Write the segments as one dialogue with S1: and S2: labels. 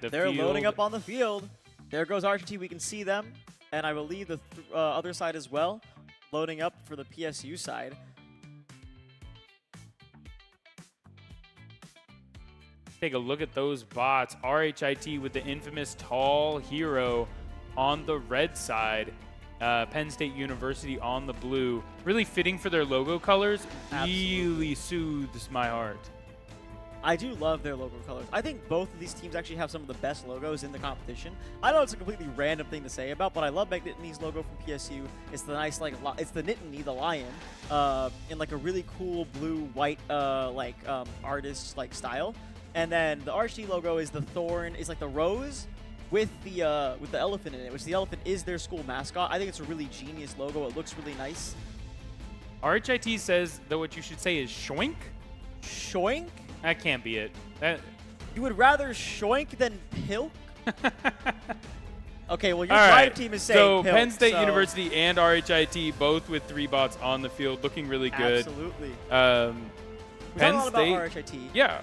S1: the
S2: They're
S1: field.
S2: loading up on the field. There goes RHIT. We can see them. And I believe the other side as well, loading up for the PSU side.
S1: Take a look at those bots. RHIT with the infamous tall hero on the red side. Penn State University on the blue. Really fitting for their logo colors.
S2: Absolutely.
S1: Really soothes my heart.
S2: I do love their logo colors. I think both of these teams actually have some of the best logos in the competition. I know it's a completely random thing to say about, but I love McNittany's logo from PSU. It's the nice, like, it's the Nittany, the lion, in like a really cool blue-white, artist-like style. And then the RHT logo is the thorn, is like the rose with the elephant in it, which the elephant is their school mascot. I think it's a really genius logo. It looks really nice.
S1: RHIT says that what you should say is shoink.
S2: Shoink?
S1: That can't be it. That
S2: You would rather shoink than pilk? Okay, well, your
S1: All
S2: drive
S1: right.
S2: team is saying
S1: So
S2: pilk,
S1: Penn State
S2: so
S1: University and RHIT both with 3 bots on the field, looking really good.
S2: Absolutely. We
S1: Penn
S2: talked a lot
S1: State.
S2: about RHIT.
S1: Yeah.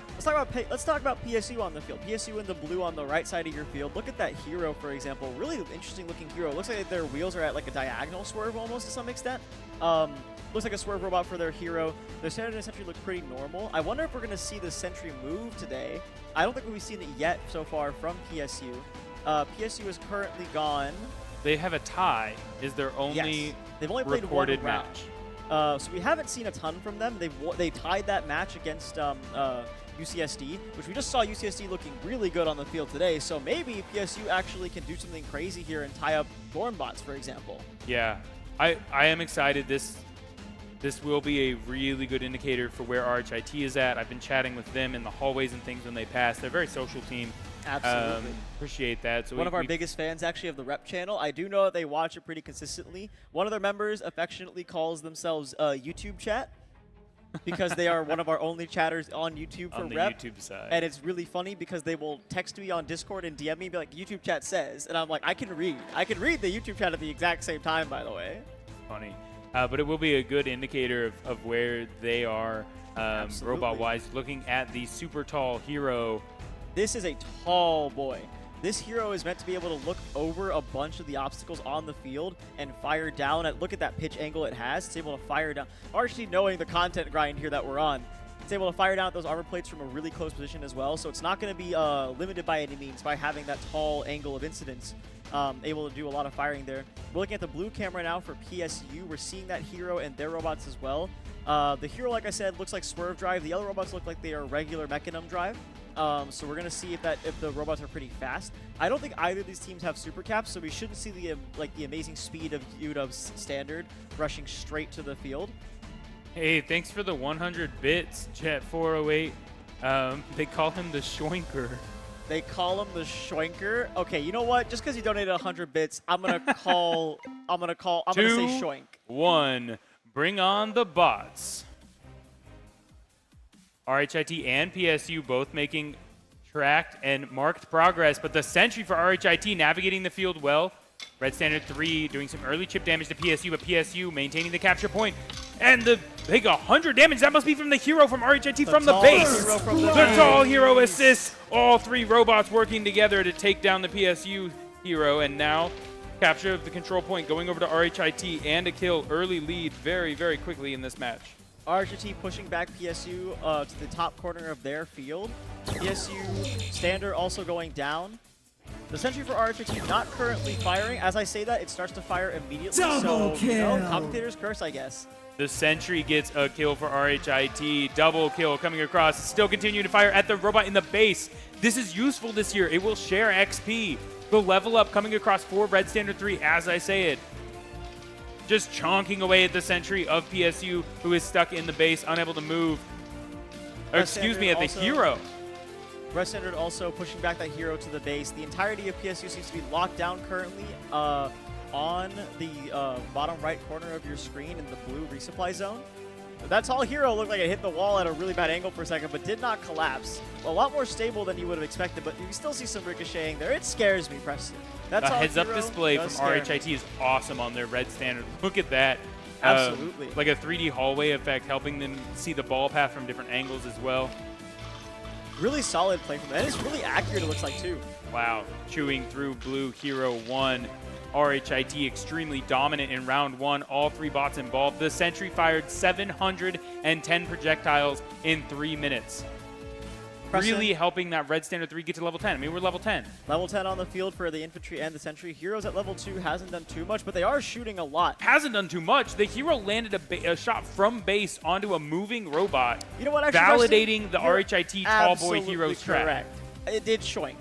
S2: Let's talk about PSU on the field. PSU in the blue on the right side of your field. Look at that hero, for example. Really interesting looking hero. Looks like their wheels are at like a diagonal swerve almost to some extent. Looks like a swerve robot for their hero. Their standard and sentry look pretty normal. I wonder if we're going to see the sentry move today. I don't think we've seen it yet so far from PSU. PSU is currently gone.
S1: They have a tie. Is their only
S2: They've only played one
S1: recorded
S2: round.
S1: match.
S2: So we haven't seen a ton from them. They tied that match against UCSD, which we just saw UCSD looking really good on the field today. So maybe PSU actually can do something crazy here and tie up Thornbots, for example.
S1: Yeah, I am excited. This will be a really good indicator for where RHIT is at. I've been chatting with them in the hallways and things when they pass. They're a very social team.
S2: Absolutely.
S1: Appreciate that. So
S2: one of our biggest fans, actually, of the Rep channel. I do know that they watch it pretty consistently. One of their members affectionately calls themselves YouTube Chat because they are one of our only chatters on YouTube for
S1: on the
S2: Rep.
S1: YouTube side.
S2: And it's really funny because they will text me on Discord and DM me and be like, YouTube Chat says. And I'm like, I can read. I can read the YouTube chat at the exact same time, by the way.
S1: Funny. But it will be a good indicator of where they are robot-wise. Looking at the super tall hero.
S2: This is a tall boy. This hero is meant to be able to look over a bunch of the obstacles on the field and fire down at, look at that pitch angle it has. It's able to fire down. Actually, knowing the content grind here that we're on, it's able to fire down at those armor plates from a really close position as well. So it's not going to be limited by any means by having that tall angle of incidence. Able to do a lot of firing there. We're looking at the blue camera now for PSU. We're seeing that hero and their robots as well. The hero, like I said, looks like Swerve Drive. The other robots look like they are regular Mechanim Drive. So we're gonna see if the robots are pretty fast. I don't think either of these teams have super caps, so we shouldn't see the amazing speed of UW's standard rushing straight to the field.
S1: Hey, thanks for the 100 bits, Jet 408. They call him the Shoinker.
S2: They call him the Shoinker. Okay, you know what? Just because you donated 100 bits, I'm gonna say Shoink.
S1: 2-1. Bring on the bots. RHIT and PSU both making tracked and marked progress, but the sentry for RHIT navigating the field well. Red Standard 3 doing some early chip damage to PSU, but PSU maintaining the capture point. And the big 100 damage, that must be from the hero from RHIT from the base. The tall hero assists. All 3 robots working together to take down the PSU hero, and now capture of the control point going over to RHIT and a kill. Early lead very, very quickly in this match.
S2: RHIT pushing back PSU to the top corner of their field. PSU standard also going down. The sentry for RHIT not currently firing. As I say that, it starts to fire immediately.
S3: Double
S2: so, you know,
S3: kill.
S2: commentator's curse, I guess.
S1: The sentry gets a kill for RHIT. Double kill coming across. Still continuing to fire at the robot in the base. This is useful this year. It will share XP. The level up coming across for Red Standard 3, as I say it. Just chonking away at the sentry of PSU, who is stuck in the base, unable to move. Or, excuse me, at the hero.
S2: Red Standard also pushing back that hero to the base. The entirety of PSU seems to be locked down currently on the bottom right corner of your screen in the blue resupply zone. That tall hero looked like it hit the wall at a really bad angle for a second, but did not collapse. A lot more stable than you would have expected, but you still see some ricocheting there. It scares me, Preston.
S1: That heads-up display from RHIT is awesome on their Red Standard. Look at that.
S2: Absolutely.
S1: Like a 3D hallway effect, helping them see the ball path from different angles as well.
S2: Really solid play from them. And it's really accurate, it looks like, too.
S1: Wow, chewing through blue hero 1. RHIT extremely dominant in round 1. All 3 bots involved. The Sentry fired 710 projectiles in 3 minutes. Really helping that Red Standard 3 get to level 10. I mean, we're level 10.
S2: Level 10 on the field for the infantry and the sentry. Heroes at level 2 hasn't done too much, but they are shooting a lot.
S1: Hasn't done too much. The hero landed a shot from base onto a moving robot.
S2: You know what? Actually,
S1: validating the RHIT tall boy hero strat.
S2: Correct. It did shoink.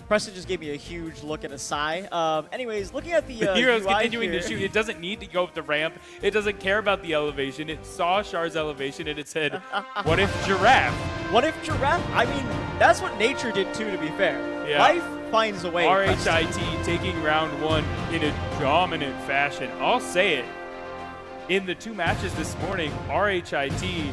S2: Preston just gave me a huge look and a sigh. Anyways, looking at the
S1: hero's
S2: UI
S1: continuing
S2: here.
S1: to shoot. It doesn't need to go up the ramp. It doesn't care about the elevation. It saw Char's elevation and it said, what if giraffe?
S2: What if giraffe? I mean, that's what nature did too, to be fair.
S1: Yeah.
S2: Life finds a way.
S1: RHIT taking round 1 in a dominant fashion. I'll say it. In the 2 matches this morning, RHIT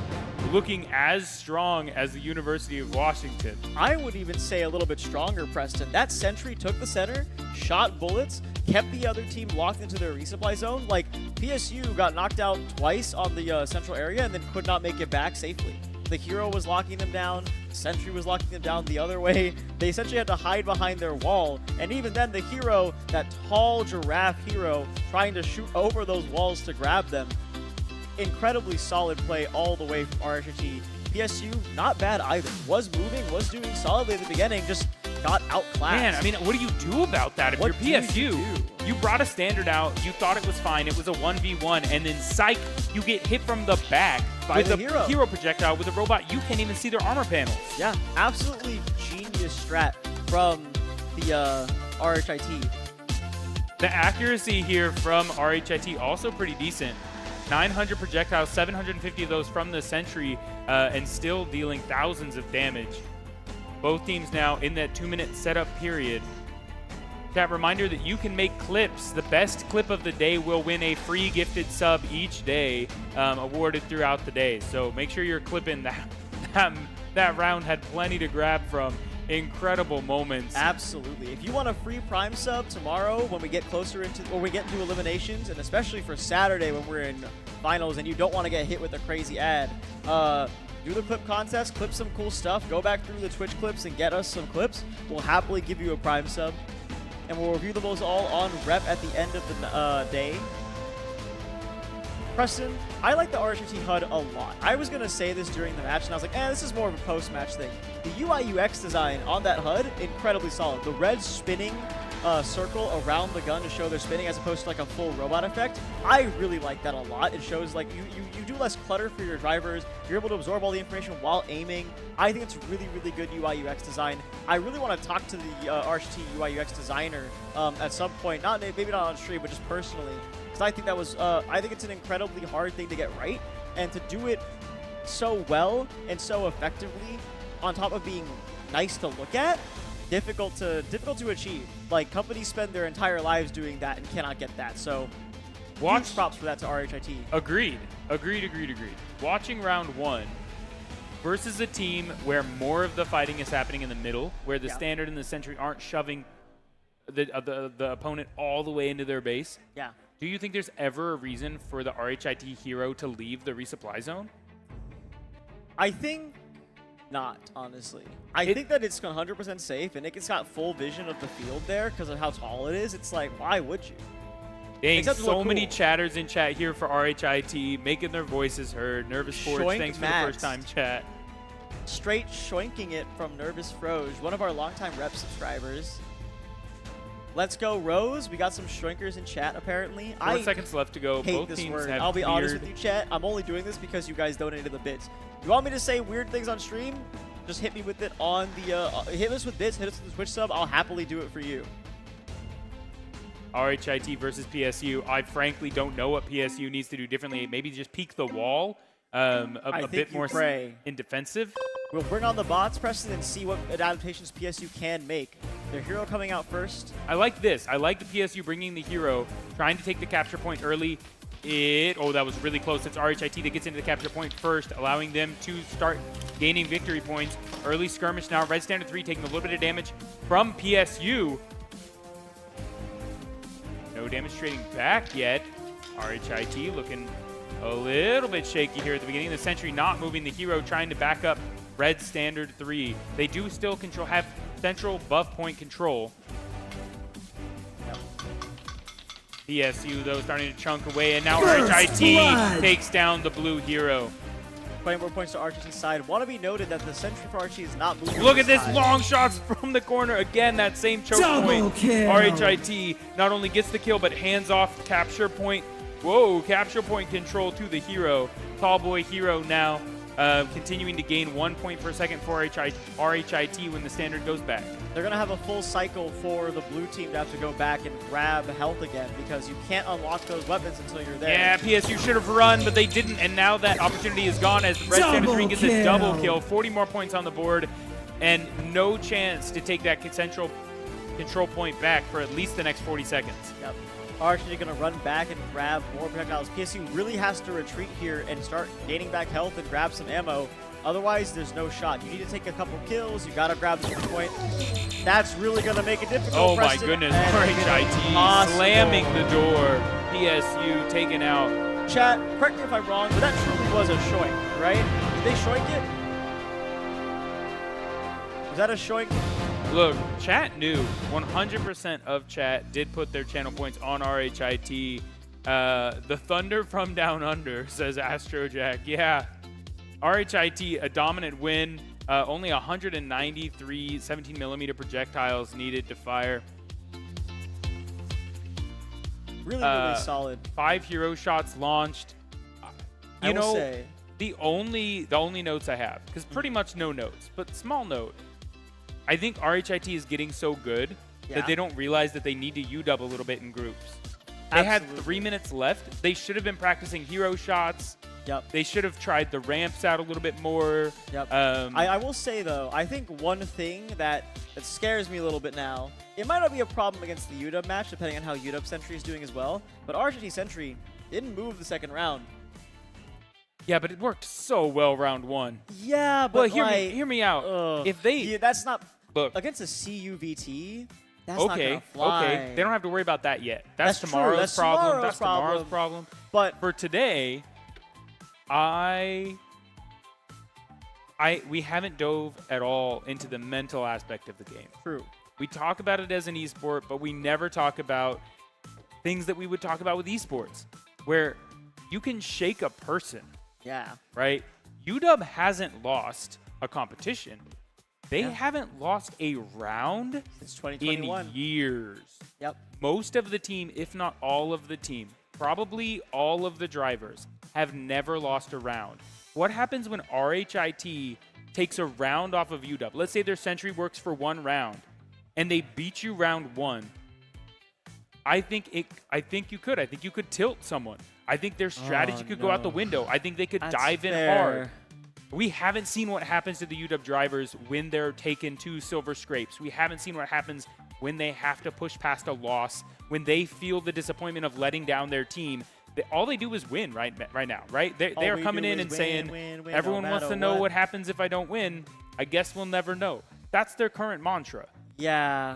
S1: looking as strong as the University of Washington.
S2: I would even say a little bit stronger, Preston. That sentry took the center, shot bullets, kept the other team locked into their resupply zone. Like, PSU got knocked out twice on the central area and then could not make it back safely. The hero was locking them down, sentry was locking them down the other way. They essentially had to hide behind their wall, and even then the hero, that tall giraffe hero, trying to shoot over those walls to grab them. Incredibly solid play all the way from RHIT. PSU, not bad either. Was moving, was doing solidly at the beginning, just got outclassed.
S1: Man, I mean, what do you do about that? If
S2: What
S1: you're
S2: do
S1: PSU, you brought a standard out, you thought it was fine, it was a 1v1, and then psych, you get hit from the back
S2: By
S1: with
S2: the
S1: a hero projectile with a robot. You can't even see their armor panels.
S2: Yeah, absolutely genius strat from the RHIT.
S1: The accuracy here from RHIT also pretty decent. 900 projectiles, 750 of those from the Sentry, and still dealing thousands of damage. Both teams now in that 2-minute setup period. Chat, reminder that you can make clips. The best clip of the day will win a free gifted sub each day, awarded throughout the day. So make sure you're clipping that. That round had plenty to grab from. Incredible moments.
S2: Absolutely. If you want a free Prime sub tomorrow when we get closer into, or we get into eliminations, and especially for Saturday when we're in finals and you don't want to get hit with a crazy ad, do the clip contest, clip some cool stuff, go back through the Twitch clips and get us some clips. We'll happily give you a Prime sub, and we'll review those all on Rep at the end of the day. Preston, I like the RHIT HUD a lot. I was going to say this during the match, and I was like, this is more of a post-match thing. The UI UX design on that HUD, incredibly solid. The red spinning circle around the gun to show they're spinning as opposed to like a full robot effect, I really like that a lot. It shows like you do less clutter for your drivers. You're able to absorb all the information while aiming. I think it's really, really good UI UX design. I really want to talk to the RHIT UI UX designer at some point, maybe not on stream, but just personally. Because I think that was, I think it's an incredibly hard thing to get right, and to do it so well and so effectively, on top of being nice to look at, difficult to achieve. Like, companies spend their entire lives doing that and cannot get that. So, huge props for that to RHIT.
S1: Agreed. Watching round 1 versus a team where more of the fighting is happening in the middle, where the standard and the sentry aren't shoving the opponent all the way into their base.
S2: Yeah.
S1: Do you think there's ever a reason for the RHIT hero to leave the resupply zone?
S2: I think not, honestly. I think that it's 100% safe, and it's got full vision of the field there because of how tall it is. It's like, why would you?
S1: Dang, so many chatters in chat here for RHIT, making their voices heard. Nervous Forge, thanks for the first time chat.
S2: Straight shoinking it from Nervous Froge, one of our longtime rep subscribers. Let's go, Rose. We got some shrinkers in chat, apparently.
S1: 4 seconds left to go.
S2: Hate
S1: Both
S2: this
S1: teams
S2: word.
S1: have
S2: I'll be honest with you, chat. I'm only doing this because you guys donated the bits. You want me to say weird things on stream? Just hit me with it on the... hit us with bits, hit us with the Twitch sub. I'll happily do it for you.
S1: RHIT versus PSU. I frankly don't know what PSU needs to do differently. Maybe just peek the wall a bit more in defensive.
S2: We'll bring on the bots, Preston, and see what adaptations PSU can make. Their hero coming out first.
S1: I like this. I like the PSU bringing the hero, trying to take the capture point early. That was really close. It's RHIT that gets into the capture point first, allowing them to start gaining victory points. Early skirmish now. Red Standard 3 taking a little bit of damage from PSU. No damage trading back yet. RHIT looking a little bit shaky here at the beginning. The Sentry not moving the hero, trying to back up Red Standard 3. They do still have central buff point control. PSU, though, starting to chunk away, and now RHIT takes down the blue hero.
S2: 20 more points to RHIT's side. Want to be noted that the sentry for RHIT is not moving.
S1: Look at this long shots from the corner. Again, that same choke point. RHIT not only gets the kill, but hands off capture point. Whoa, capture point control to the hero. Tall boy hero now continuing to gain 1 point per second for RHIT when the standard goes back.
S2: They're going to have a full cycle for the blue team to have to go back and grab health again because you can't unlock those weapons until you're there.
S1: Yeah, PSU should have run, but they didn't, and now that opportunity is gone as Red Standard 3 gets a double kill. 40 more points on the board, and no chance to take that central control point back for at least the next 40 seconds.
S2: Yep. RHIT going to run back and grab more projectiles. PSU really has to retreat here and start gaining back health and grab some ammo. Otherwise, there's no shot. You need to take a couple kills. You got to grab the point. That's really going to make it difficult.
S1: Oh my
S2: Preston.
S1: goodness, RHIT slamming the door. PSU taken out.
S2: Chat, correct me if I'm wrong, but that truly was a shoink, right? Did they shoink it? Was that a shoink?
S1: Look, chat knew. 100% of chat did put their channel points on RHIT. The Thunder from Down Under, says Astrojack. Yeah, RHIT, a dominant win. Only 193 17mm projectiles needed to fire.
S2: Really solid.
S1: 5 hero shots launched.
S2: I will say,
S1: the only notes I have, because pretty much no notes, but small note. I think RHIT is getting so good that they don't realize that they need to UW a little bit in groups. They had 3 minutes left. They should have been practicing hero shots.
S2: Yep.
S1: They should have tried the ramps out a little bit more.
S2: Yep. I will say, though, I think one thing that scares me a little bit now, it might not be a problem against the UW match, depending on how UW Sentry is doing as well, but RHIT Sentry didn't move the second round.
S1: Yeah, but it worked so well round 1.
S2: Yeah, but
S1: well, hear me out. If they...
S2: Yeah, that's not...
S1: Look.
S2: Against a CUVT, that's not going to fly.
S1: Okay, they don't have to worry about that yet. That's
S2: tomorrow's
S1: tomorrow's
S2: That's
S1: problem.
S2: That's tomorrow's
S1: problem.
S2: But
S1: for today, we haven't dove at all into the mental aspect of the game.
S2: True.
S1: We talk about it as an esport, but we never talk about things that we would talk about with esports, where you can shake a person.
S2: Yeah.
S1: Right? UW hasn't lost a competition. They haven't lost a round
S2: since 2021
S1: in years.
S2: Yep.
S1: Most of the team, if not all of the team, probably all of the drivers, have never lost a round. What happens when RHIT takes a round off of UW? Let's say their sentry works for 1 round, and they beat you round 1. I think you could. I think you could tilt someone. I think their strategy could go out the window. I think they could dive in hard. We haven't seen what happens to the UW drivers when they're taken to silver scrapes. We haven't seen what happens when they have to push past a loss, when they feel the disappointment of letting down their team. All they do is win right now, right? They are coming in and saying, everyone wants to know what happens if I don't win. I guess we'll never know. That's their current mantra.
S2: Yeah,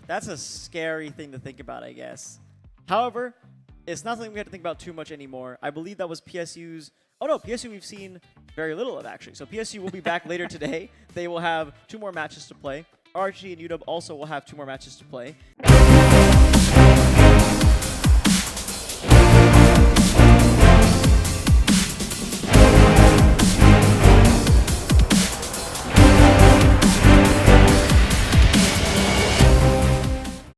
S2: that's a scary thing to think about, I guess. However, it's not something we have to think about too much anymore. I believe that was PSU's... Oh, no, PSU we've seen very little of, actually. So PSU will be back later today. They will have 2 more matches to play. RHIT and UW also will have 2 more matches to play.